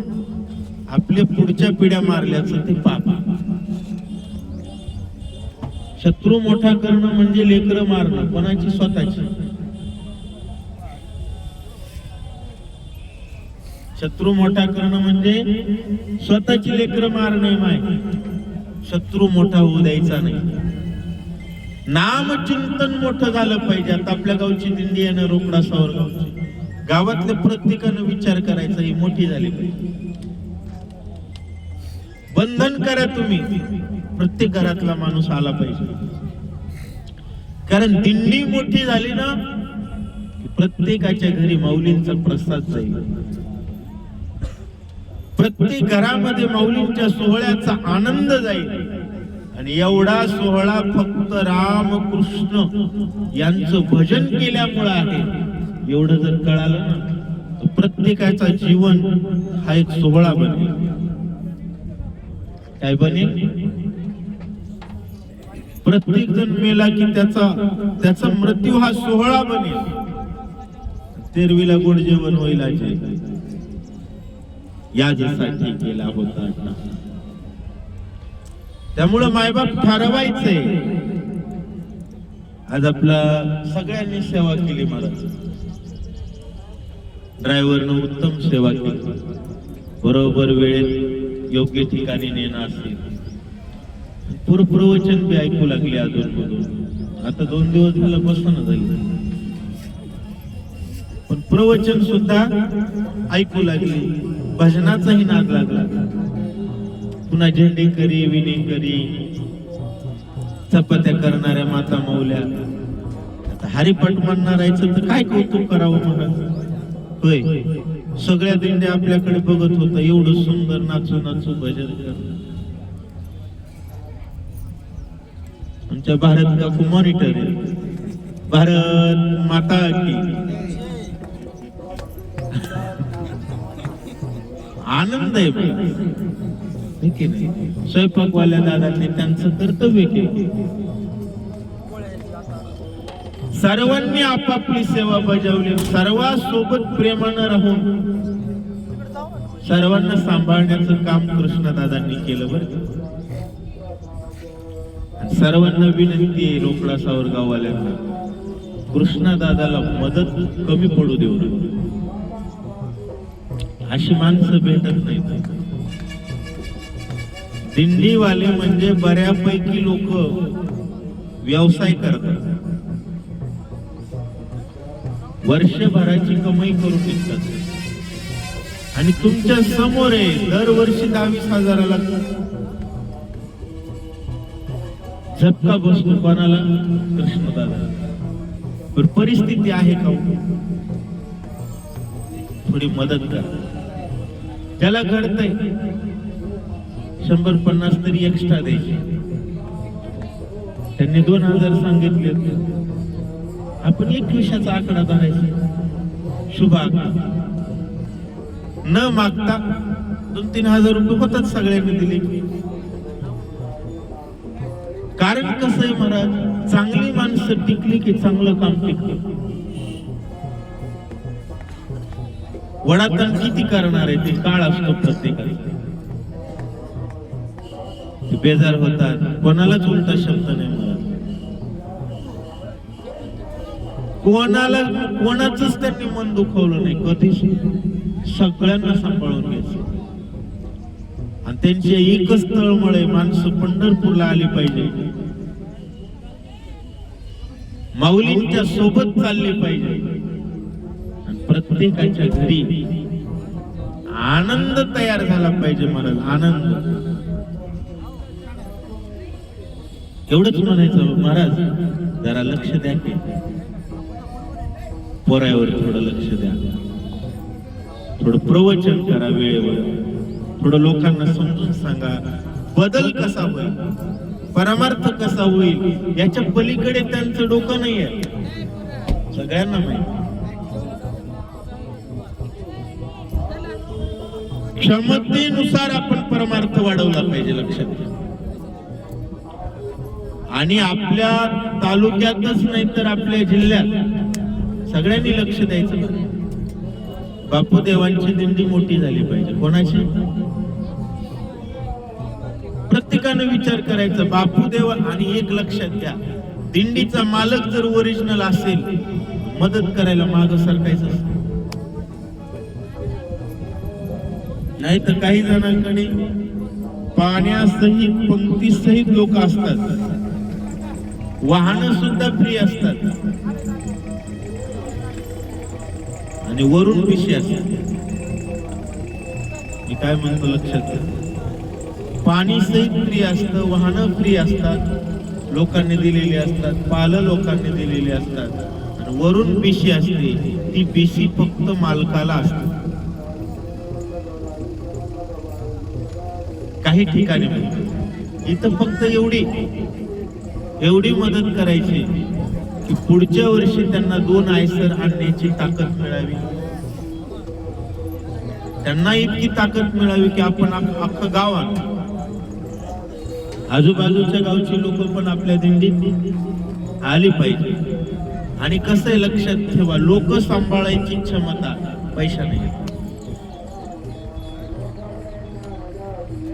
आपल्या पुढच्या पिढ्या मारल्याचं ते पाप. शत्रू मोठा करणं म्हणजे लेकरं मारणं, कोणाची? स्वतःची. शत्रू मोठा करणं म्हणजे स्वतःची लेकरं मारणं. माय शत्रू मोठा होऊ द्यायचा नाही. नामचिंतन मोठं झालं पाहिजे. आता आपल्या गावची दिंडी आहे ना, रोकडा सावरगावची, गावातल्या प्रत्येकानं विचार करायचा ही मोठी झाली पाहिजे. बंधन करा तुम्ही, प्रत्येक घरातला माणूस आला पाहिजे. कारण दिंडी मोठी झाली ना प्रत्येकाच्या घरी माऊलींचा प्रसाद जाईल. प्रत्येक घरामध्ये माऊलींच्या सोहळ्याचा आनंद जाईल. आणि एवढा सोहळा फक्त रामकृष्ण यांचं भजन केल्यामुळे आहे. एवढं जर कळालं ना तर प्रत्येकाचा जीवन हा एक सोहळा बनेल. काय बनेल? प्रत्येक जण मेला की त्याचा मृत्यू हा सोहळा बनेल. तेरवीला गोड जेवण होईल अजय यासाठी केला होता. त्यामुळं मायबाप ठरवायचंय. आज आपला सगळ्यांनी सेवा केली महाराज. ड्रायव्हरनं उत्तम सेवा केली, बरोबर वेळेत योग्य ठिकाणी नेणं असेल. प्रवचन बी ऐकू लागले अजून. आता 2 दिवस झालं बसणं झालं, पण प्रवचन सुद्धा ऐकू लागले. भजनाचाही नाद लागला. पुन्हा झेंडे करी, विणी करी, चपात्या करणाऱ्या माता मौल्या. आता हरिपाठ म्हणणारायचं तर काय कौतुक करावं मला. होय, सगळ्या दिंड्या आपल्याकडे बघत होता. एवढं सुंदर नाचू नाचू भजन करत. आमच्या भारत का मॉनिटर आहे. भारत माता की आनंद आहे. स्वयंपाकवाल्या दादाने त्यांचं कर्तव्य केलं. सर्वांनी आपापली सेवा बजावली, सर्वांसोबत प्रेमानं राहून सर्वांना सांभाळण्याचं काम कृष्णदादांनी केलं बरं. सर्वांना विनंती आहे रोकडा सावरगाववाल्यांना, कृष्णदादाला मदत कमी पडू देऊ नये. अशी माणसं भेटत नाहीत. दिंडीवाले म्हणजे बऱ्यापैकी लोक व्यवसाय करतात, वर्षभराची कमाई करून निघतात आणि तुमच्या समोर आहे दरवर्षी 10,000-20,000ला झटका बसतो कोणाला? कृष्णदादा. पण परिस्थिती आहे का? थोडी मदत करा. ज्याला घडतंय 100-50 तरी एक्स्ट्रा द्यायचे. त्यांनी 2,000 सांगितले, आपण 21चा आकडा धरायचा. शुभ आकडा न मागता 2-3 हजार रुपये होतात सगळ्यांनी दिले. कारण कसं आहे महाराज, चांगली माणसं टिकली की चांगलं काम टिकतं. वडाताण किती करणार आहे ते काळ असतो प्रत्येकाचा. बेजार होतात, कोणालाच उलटा शब्द नाही म्हणत, कोणाचंच त्यांनी मन दुखवलं नाही कधीच. सगळ्यांना सांभाळून घ्यायचं. आणि त्यांच्या एकच तळमळे माणसं पंढरपूरला आली पाहिजे, माऊलींच्या सोबत चालली पाहिजे आणि प्रत्येकाच्या घरी आनंद तयार झाला पाहिजे. महाराज आनंद एवढंच म्हणायचं. महाराज जरा लक्ष द्या की पोरावर, थोडं लक्ष द्या, थोडं प्रवचन करा वेळेवर, थोडं लोकांना समजून सांगा बदल कसा होईल, परमार्थ कसा होईल. याच्या पलीकडे त्यांचं डोकं नाही आहे, सगळ्यांना माहिती. क्षमतेनुसार आपण परमार्थ वाढवला पाहिजे, लक्षात घ्या. आणि आपल्या तालुक्यातच नाही तर आपल्या जिल्ह्यात सगळ्यांनी लक्ष द्यायचं. बापूदेवांची दिंडी मोठी झाली पाहिजे. कोणाची? प्रत्येकाने विचार करायचा बापूदेव. आणि एक लक्षात घ्या, दिंडीचा मालक जर ओरिजिनल असेल, मदत करायला माग सरकायचं नाही. तर काही जणांकडे पाण्यासहित पंक्तीसहित लोक असतात, वाहन सुद्धा फ्री असतात आणि वरून पिशी असतात. मी काय म्हणतो लक्षात घ्या, पाणी सहित फ्री असतं, वाहन फ्री असतात, लोकांनी दिलेली असतात, पाल लोकांनी दिलेली असतात आणि वरून पिशी असते. ती पिशी फक्त मालकाला असते. काही ठिकाणी इथं फक्त एवढी मदत करायची की पुढच्या वर्षी त्यांना 2 आयसर आणण्याची ताकद मिळावी. त्यांना इतकी ताकद मिळावी की आपण अख्खं गाव आणू. आजूबाजूच्या गावची लोक पण आपल्या दिंडीत आली पाहिजे. आणि कसं आहे लक्षात ठेवा, लोक सांभाळायची क्षमता पैसा नाही.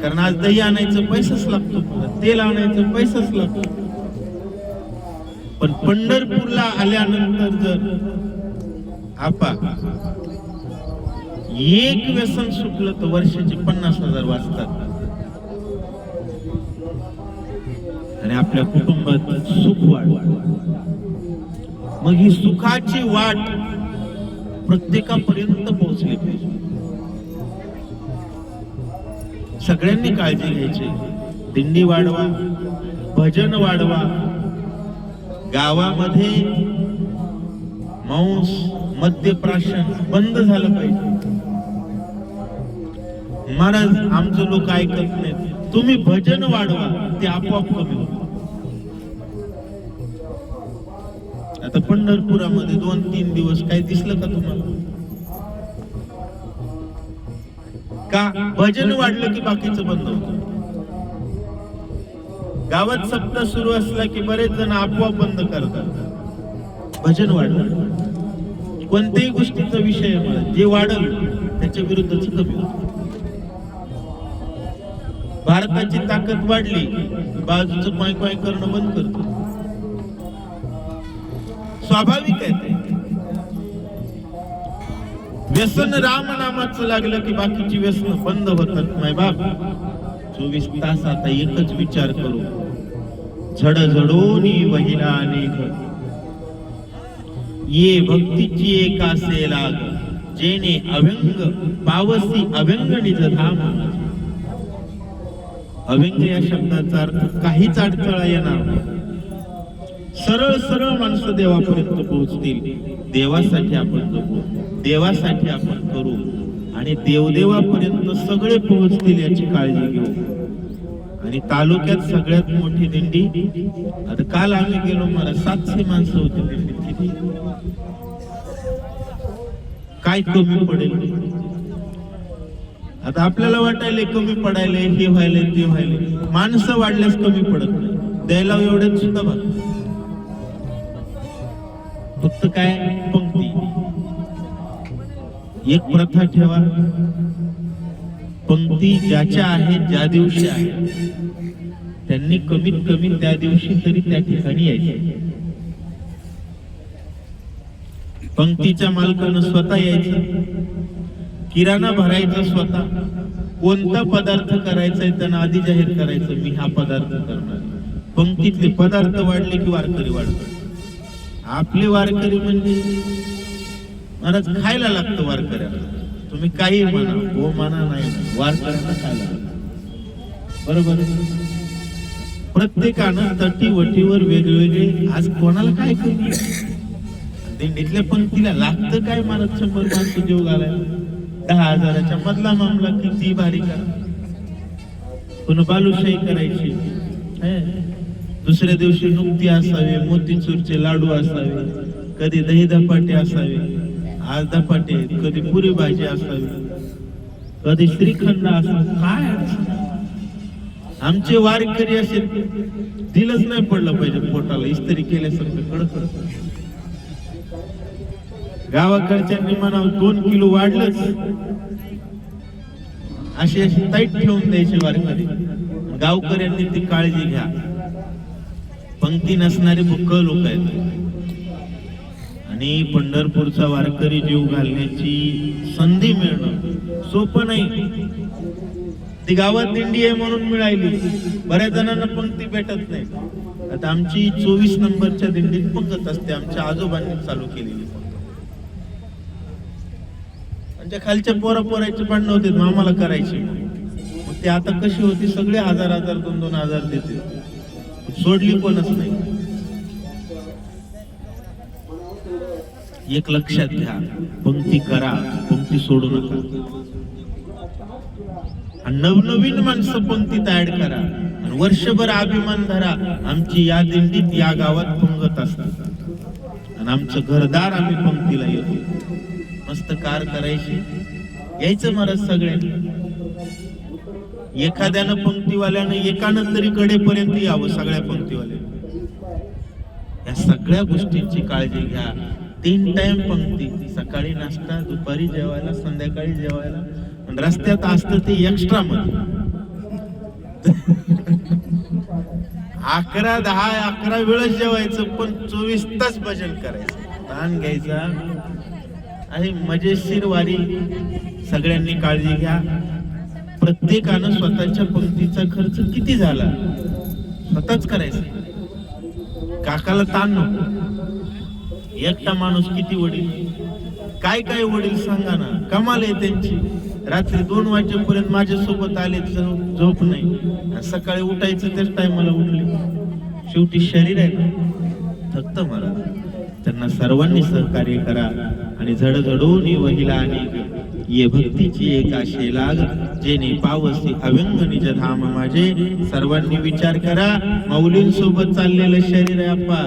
कारण आज दही आणायचं पैसाच लागतो, तेल आणायचं पैसाच लागतो. पण पंढरपूरला आल्यानंतर जर आपा एक व्यसन सुटलं तर वर्षाचे 50,000 वाचतात आणि आपल्या कुटुंबात सुख वाढ. मग ही सुखाची वाट प्रत्येकापर्यंत पोहोचली पाहिजे. सगळ्यांनी काळजी घ्यायची. दिंडी वाढवा, भजन वाढवा. गावामध्ये मांस मद्यप्राशन बंद झालं पाहिजे. महाराज आमचे लोक ऐकत नाहीत. तुम्ही भजन वाढवा, ते आपोआप कमी होईल. आता पंढरपुरामध्ये 2-3 दिवस काय दिसलं का तुम्हाला? का भजन वाढलं की बाकीचं बंद होतं? गावात सप्ताह सुरू असला की बरेच जण आपोआप बंद करतात. भजन वाढलं. कोणत्याही गोष्टीचा विषय आहे मला, जे वाढल त्याच्या विरुद्धच कमी होतं. भारताची ताकद वाढली, बाजूचं पाय पाय करणं बंद करतो. स्वाभाविक आहे ते. व्यसन रामनामाचं लागलं की बाकीची व्यसन बंद होतात. माय बाप 24 तास आता एकच विचार करू, झडझडोनी वहिला अनेक, ये भक्तीची एकासे लाग, जेने अव्यंग पावसी अव्यंग निज धाम. अव्यंग या शब्दाचा अर्थ काहीच अडथळा येणार नाही. सरळ सरळ माणसं देवापर्यंत पोहोचतील. देवासाठी आपण जगू, देवासाठी आपण करू आणि देवदेवापर्यंत सगळे पोहोचतील याची काळजी घेऊ. आणि तालुक्यात सगळ्यात मोठी दिंडी, आता काल आम्ही गेलो, मला 700 माणसं होती दिंडीत. किती काय कमी पडेल? आता आपल्याला वाटायले कमी पडायले, हे व्हायले ते व्हायले. माणसं वाढल्यास कमी पडत नाही. द्यायला एवढ्यात सुद्धा बघ, फक्त काय पंक्ती. एक प्रथा ठेवा, पंक्ती ज्याच्या आहेत, ज्या दिवशी आहे त्यांनी कमीत कमी त्या दिवशी तरी त्या ठिकाणी यायचे. पंक्तीच्या मालकानं स्वतः यायचं, किराणा भरायचा स्वतः, कोणता पदार्थ करायचा आहे त्यांना आधी जाहीर करायचं, मी हा पदार्थ करणार. पंक्तीतले पदार्थ वाढले की वारकरी वाढतात. आपले वारकरी म्हणजे महाराज खायला लागतं वारकऱ्याला. तुम्ही काही म्हणा, हो म्हणा, नाही वारकऱ्यांना खायला लागतं. बरोबर. प्रत्येकानं तटीवटीवर वेगवेगळे. आज कोणाला काय कमी, दिंडीतल्या पंक्तीला लागतं काय? मला 100 माणसं जीव घालायला. 10,000च्या मधला मामला किती भारी करा, पुन्हा बालुशाही करायची. दुसऱ्या दिवशी नुकती असावे, मोतीचूरचे लाडू असावे, कधी दही धपाटे असावे, आज धपाटे, कधी पुरी भाजी असावी, कधी श्रीखंड असावं. काय आमचे वारकरी असे दिलंच नाही पडलं पाहिजे पोटाला, इस्त्री केल्यासारखं कडकड. गावाकडच्यांनी म्हणावं 2 किलो वाढलंच, अशी अशी ताईट ठेवून द्यायची वारकरी. गावकऱ्यांनी ती काळजी घ्या. पंक्ती नसणारे भुक्क लोक आहेत आणि पंढरपूरचा वारकरी जीव घालण्याची संधी मिळणं सोपं नाही. ती गावात दिंडी आहे म्हणून मिळाली. बऱ्याच जणांना पंक्ती भेटत नाही. आता आमची 24 नंबरच्या दिंडीत पंगत असते, आमच्या आजोबांनी चालू केलेली. म्हणजे खालच्या पोरापोराचे भांडण होते, आम्हाला करायचे. मग ते आता कशी होती, सगळे 1000 2,000 देते, सोडली कोणच नाही. एक लक्षात घ्या, पंक्ती करा, पंक्ती सोडू नका. नवनवीन माणसं पंक्तीत ऍड करा आणि वर्षभर अभिमान धरा, आमची या दिंडीत या गावात पंगत असतात आणि आमचं घरदार आम्ही पंक्तीला येतो. मस्त कार करायची, यायचं महाराज सगळ्यांनी. एखाद्यानं पंक्तीवाल्यानं एकानं तरी कडेपर्यंत यावं, सगळ्या पंक्तीवाल्या. या सगळ्या गोष्टींची काळजी घ्या. 3 टाइम पंक्ती, सकाळी नाश्ता, दुपारी जेवायला, संध्याकाळी जेवायला. रस्त्यात असतं ते एक्स्ट्रा मध्ये 11, 10, 11 वेळच जेवायचं, पण 24 तास भजन करायचं, ताण घ्यायचा आणि मजेशीर वारी. सगळ्यांनी काळजी घ्या. प्रत्येकानं स्वतःच्या पंक्तीचा खर्च किती झाला स्वतःच करायचा. काकाला ताण नको. एकटा माणूस किती वडील, काय काय वडील सांगा ना. कमाल आहे त्यांची. रात्री 2 वाजेपर्यंत माझ्यासोबत आले, झोप नाही. सकाळी उठायचं त्याच टायमाला उठले. शेवटी शरीर आहे ना, थकतं मला. त्यांना सर्वांनी सहकार्य करा आणि झडझडून वहिला आणि ये भक्तीची एक आशे लाग, जेने पावसी अव्यंग निज धाम माझे. सर्वांनी विचार करा, माऊलींसोबत चाललेलं शरीर आहे आप्पा,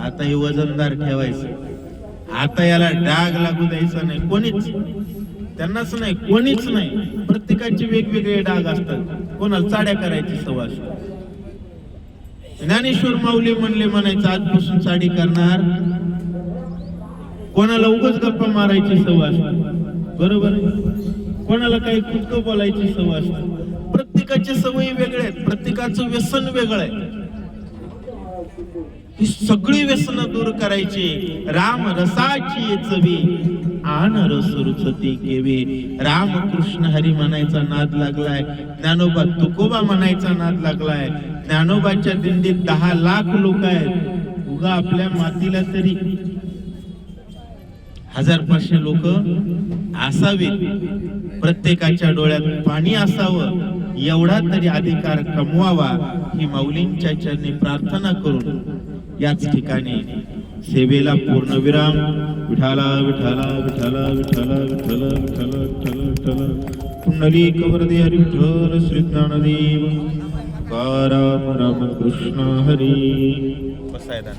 आता हे वजनदार ठेवायचं. आता याला डाग लागू द्यायचा नाही. कोणीच, त्यांनाच नाही, कोणीच नाही. प्रत्येकाचे वेगवेगळे डाग असतात. कोणाला चाड्या करायची सवास. ज्ञानेश्वर माऊली म्हणले, म्हणायचं आजपासून साडी करणार कोणाला उगाच गप्पा मारायची सवय असते, बरोबर आहे? कोणाला काही खुदकं बोलायची सवय असते. प्रत्येकाची सवयी वेगळ्या आहेत, प्रत्येकाचं व्यसन वेगळं आहे. ही सगळी व्यसनं दूर करायची. राम रसाची चवी आन रस रुचती केवे. राम कृष्ण हरी म्हणायचा नाद लागलाय, ज्ञानोबा तुकोबा म्हणायचा नाद लागलाय. ज्ञानोबाच्या दिंडीत 10 लाख लोक आहेत. उगा आपल्या मातीला तरी 1000-500 लोक असावीत. प्रत्येकाच्या डोळ्यात पाणी असावं, एवढा तरी अधिकार कमवावा ही माऊलींच्या चरणी प्रार्थना करून याच ठिकाणी सेवेला पूर्णविराम. विठाला विठाला विठाला विठाला विठाला विठाला विठाला विठाला. पुंडलिक वरदे हरी विठ्ठल श्री ज्ञानदेव. राम राम कृष्ण हरी. बसायला